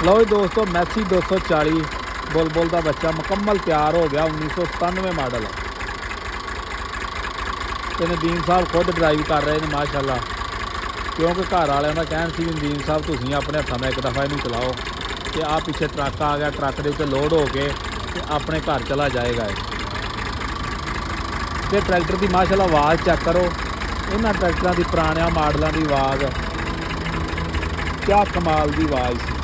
लो जी दोस्तों मैसी 240 बुलबुल का बच्चा मुकम्मल तैयार हो गया। 1997 मॉडल है। तो नदीम साहब खुद ड्राइव कर रहे हैं माशाअल्लाह, क्योंकि घर वालों का कहना सी नदीम साहब तुसीं अपने हथों में एक दफ़ा इनू चलाओ। तो आ पिछे ट्रक आ गया, ट्रक के उत्ते लोड हो के अपने घर चला जाएगा। तो ट्रैक्टर की माशाअल्लाह आवाज़ चेक करो, इन्होंने ट्रैक्टरों की पुराने मॉडलों की आवाज़ क्या कमाल की आवाज़ सी।